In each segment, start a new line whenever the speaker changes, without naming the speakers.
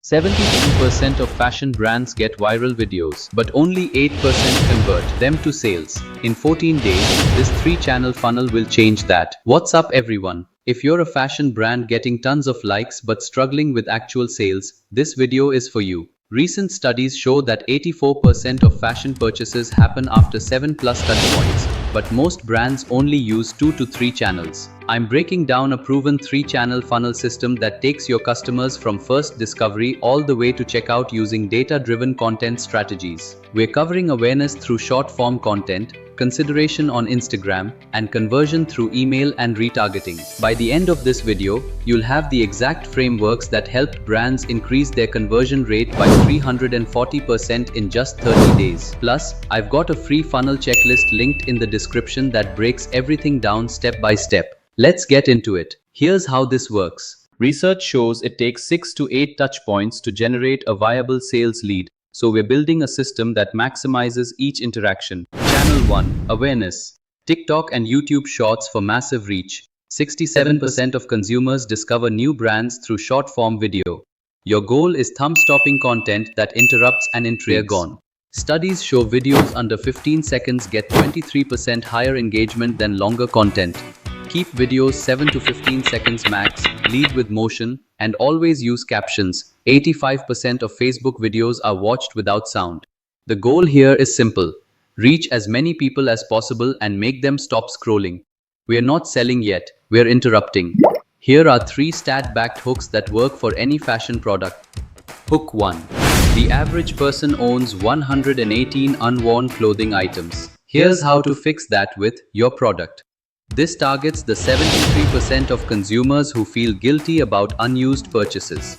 72% of fashion brands get viral videos, but only 8% convert them to sales. In 14 days, this 3-channel funnel will change that. What's up, everyone? If you're a fashion brand getting tons of likes but struggling with actual sales, this video is for you. Recent studies show that 84% of fashion purchases happen after 7+ touchpoints, but most brands only use 2 to 3 channels. I'm breaking down a proven 3-channel funnel system that takes your customers from first discovery all the way to checkout using data-driven content strategies. We're covering awareness through short-form content, consideration on Instagram, and conversion through email and retargeting. By the end of this video, you'll have the exact frameworks that helped brands increase their conversion rate by 340% in just 30 days. Plus, I've got a free funnel checklist linked in the description that breaks everything down step by step. Let's get into it. Here's how this works. Research shows it takes 6 to 8 touch points to generate a viable sales lead. So we're building a system that maximizes each interaction. Channel 1. Awareness. TikTok and YouTube Shorts for massive reach. 67% of consumers discover new brands through short-form video. Your goal is thumb-stopping content that interrupts and intrigues. Gone. Studies show videos under 15 seconds get 23% higher engagement than longer content. Keep videos 7 to 15 seconds max, lead with motion, and always use captions. 85% of Facebook videos are watched without sound. The goal here is simple. Reach as many people as possible and make them stop scrolling. We're not selling yet, we're interrupting. Here are 3 stat-backed hooks that work for any fashion product. Hook 1. The average person owns 118 unworn clothing items. Here's how to fix that with your product. This targets the 73% of consumers who feel guilty about unused purchases.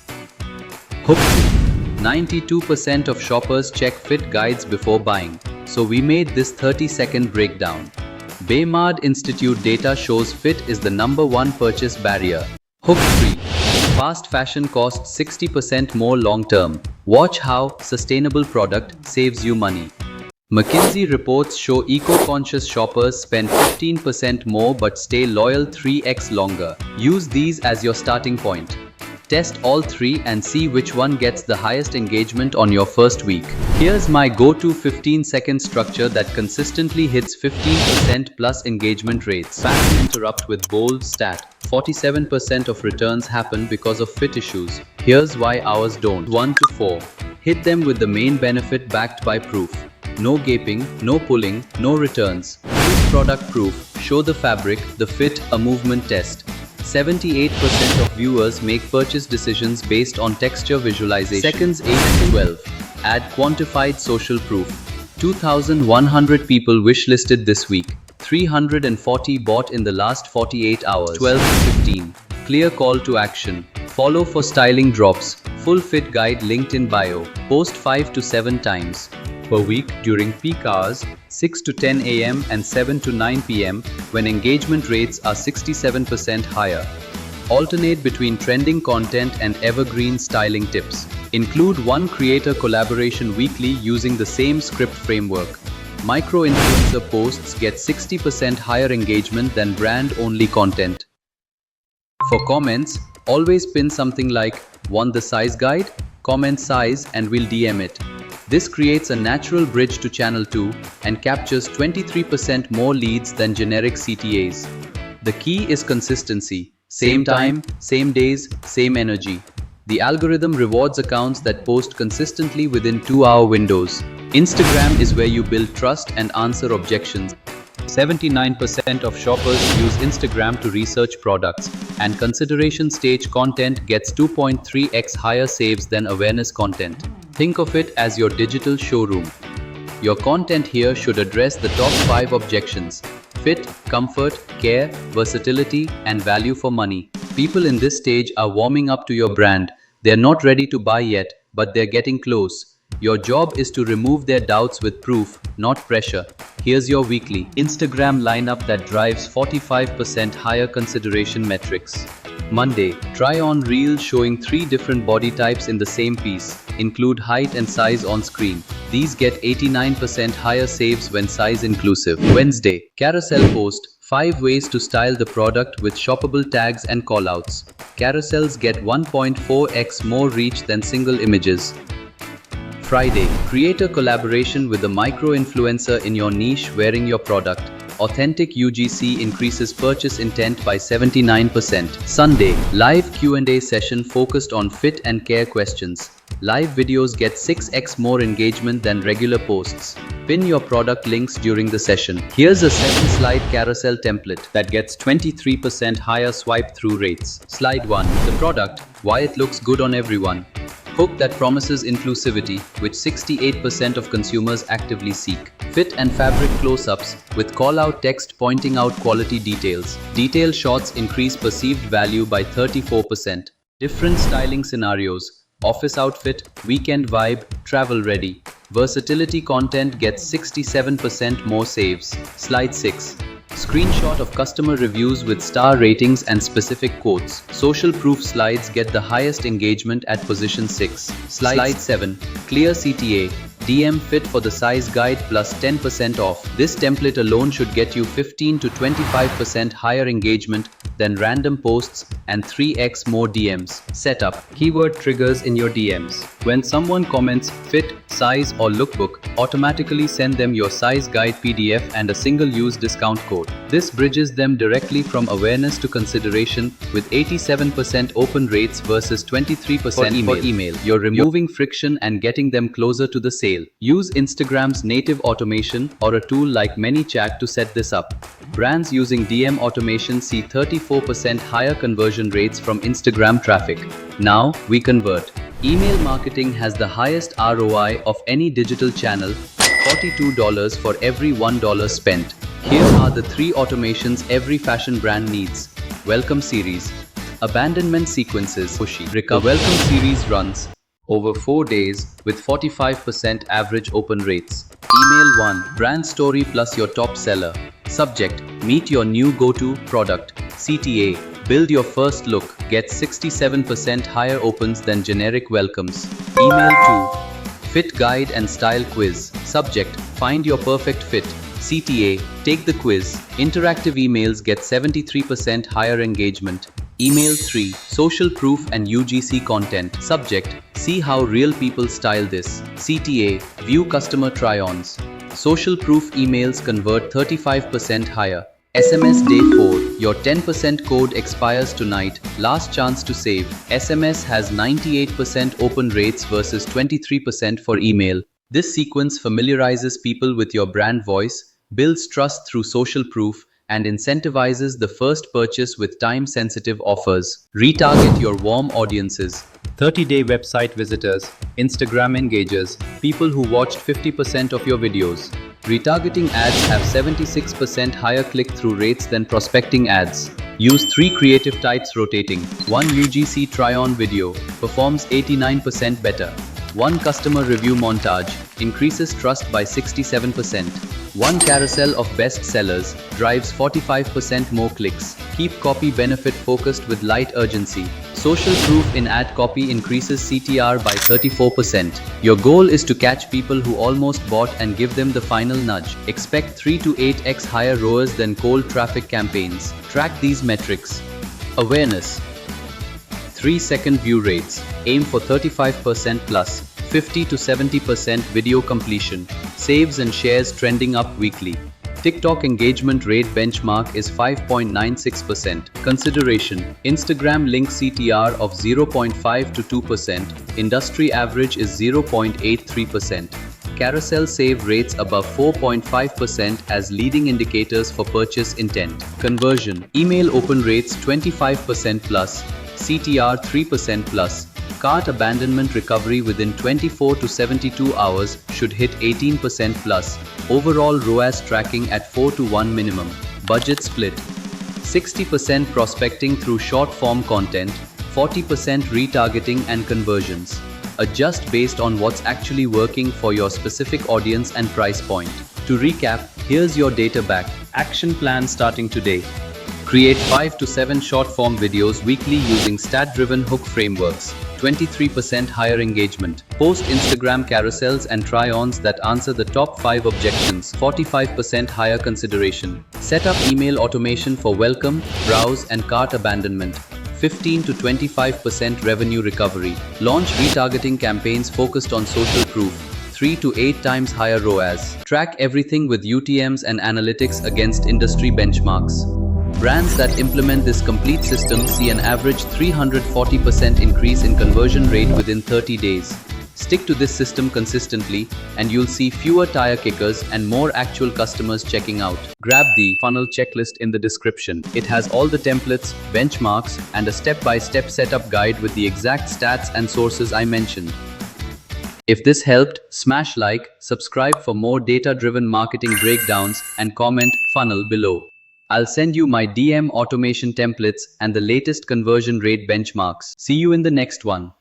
Hook 2. 92% of shoppers check fit guides before buying, so we made this 30-second breakdown. Baymard Institute data shows fit is the #1 purchase barrier. Hook 3. Fast fashion costs 60% more long-term. Watch how sustainable product saves you money. McKinsey reports show eco-conscious shoppers spend 15% more but stay loyal 3x longer. Use these as your starting point. Test all 3 and see which one gets the highest engagement on your first week. Here's my go-to 15-second structure that consistently hits 15% plus engagement rates. Fashion interrupt with bold stat. 47% of returns happen because of fit issues. Here's why ours don't. 1 to 4. Hit them with the main benefit backed by proof. No gaping, no pulling, no returns. Use product proof. Show the fabric, the fit, a movement test. 78% of viewers make purchase decisions based on texture visualization. Seconds 8 to 12. Add quantified social proof. 2,100 people wishlisted this week. 340 bought in the last 48 hours. 12 to 15. Clear call to action. Follow for styling drops. Full fit guide linked in bio. Post 5 to 7 times per week during peak hours, 6 to 10 a.m. and 7 to 9 p.m. when engagement rates are 67% higher. Alternate between trending content and evergreen styling tips. Include one creator collaboration weekly using the same script framework. Micro-influencer posts get 60% higher engagement than brand-only content. For comments, always pin something like, "Want the size guide? Comment size and we'll DM it." This creates a natural bridge to channel 2 and captures 23% more leads than generic CTAs. The key is consistency. Same time, same days, same energy. The algorithm rewards accounts that post consistently within 2-hour windows. Instagram is where you build trust and answer objections. 79% of shoppers use Instagram to research products, and consideration stage content gets 2.3x higher saves than awareness content. Think of it as your digital showroom. Your content here should address the top 5 objections: fit, comfort, care, versatility, and value for money. People in this stage are warming up to your brand. They're not ready to buy yet, but they're getting close. Your job is to remove their doubts with proof, not pressure. Here's your weekly Instagram lineup that drives 45% higher consideration metrics. Monday, try on reels showing 3 different body types in the same piece. Include height and size on screen. These get 89% higher saves when size inclusive. Wednesday, carousel post 5 ways to style the product with shoppable tags and callouts. Carousels get 1.4x more reach than single images. Friday, create a collaboration with a micro-influencer in your niche wearing your product. Authentic UGC increases purchase intent by 79%. Sunday, live Q&A session focused on fit and care questions. Live videos get 6x more engagement than regular posts. Pin your product links during the session. Here's a 7-slide carousel template that gets 23% higher swipe-through rates. Slide 1. The product, why it looks good on everyone. Hook that promises inclusivity, which 68% of consumers actively seek. Fit and fabric close-ups, with call-out text pointing out quality details. Detail shots increase perceived value by 34%. Different styling scenarios. Office outfit, weekend vibe, travel ready. Versatility content gets 67% more saves. Slide 6. Screenshot of customer reviews with star ratings and specific quotes. Social proof slides get the highest engagement at position 6. Slide 7. Clear CTA. DM fit for the size guide plus 10% off. This template alone should get you 15 to 25% higher engagement than random posts and 3x more DMs. Setup. Keyword triggers in your DMs. When someone comments fit, size or lookbook, automatically send them your size guide PDF and a single-use discount code. This bridges them directly from awareness to consideration with 87% open rates versus 23% for email. You're removing friction and getting them closer to the sale. Use Instagram's native automation or a tool like ManyChat to set this up. Brands using DM automation see 34% higher conversion rates from Instagram traffic. Now we convert. Email marketing has the highest ROI of any digital channel at $42 for every $1 spent. Here are the 3 automations every fashion brand needs. Welcome series. Abandonment sequences. Pushy. The welcome series runs over 4 days with 45% average open rates. Email 1. Brand story plus your top seller. Subject. Meet your new go-to product. CTA. Build your first look. Get 67% higher opens than generic welcomes. Email 2. Fit guide and style quiz. Subject. Find your perfect fit. CTA. Take the quiz. Interactive emails get 73% higher engagement. Email 3. Social proof and UGC content. Subject. See how real people style this. CTA. View customer try-ons. Social proof emails convert 35% higher. SMS Day 4. Your 10% code expires tonight. Last chance to save. SMS has 98% open rates versus 23% for email. This sequence familiarizes people with your brand voice, builds trust through social proof, and incentivizes the first purchase with time-sensitive offers. Retarget your warm audiences. 30-day website visitors, Instagram engagers, people who watched 50% of your videos. Retargeting ads have 76% higher click-through rates than prospecting ads. Use 3 creative types rotating. 1 UGC try-on video performs 89% better. 1 customer review montage increases trust by 67%. 1 carousel of best sellers drives 45% more clicks. Keep copy benefit focused with light urgency. Social proof in ad copy increases CTR by 34%. Your goal is to catch people who almost bought and give them the final nudge. Expect 3 to 8x higher ROAS than cold traffic campaigns. Track these metrics. Awareness. 3-second view rates. Aim for 35% plus. 50 to 70% video completion. Saves and shares trending up weekly. TikTok engagement rate benchmark is 5.96%. Consideration. Instagram link CTR of 0.5 to 2%. Industry average is 0.83%. Carousel save rates above 4.5% as leading indicators for purchase intent. Conversion. Email open rates 25% plus. CTR 3% plus. Cart abandonment recovery within 24 to 72 hours should hit 18% plus. Overall ROAS tracking at 4 to 1 minimum. Budget split. 60% prospecting through short form content, 40% retargeting and conversions. Adjust based on what's actually working for your specific audience and price point. To recap, here's your data back. Action plan starting today. Create 5 to 7 short-form videos weekly using stat-driven hook frameworks. 23% higher engagement. Post Instagram carousels and try-ons that answer the top 5 objections. 45% higher consideration. Set up email automation for welcome, browse, and cart abandonment. 15 to 25% revenue recovery. Launch retargeting campaigns focused on social proof, 3 to 8 times higher ROAS. Track everything with UTMs and analytics against industry benchmarks. Brands that implement this complete system see an average 340% increase in conversion rate within 30 days. Stick to this system consistently and you'll see fewer tire kickers and more actual customers checking out. Grab the funnel checklist in the description. It has all the templates, benchmarks, and a step-by-step setup guide with the exact stats and sources I mentioned. If this helped, smash like, subscribe for more data-driven marketing breakdowns, and comment funnel below. I'll send you my DM automation templates and the latest conversion rate benchmarks. See you in the next one.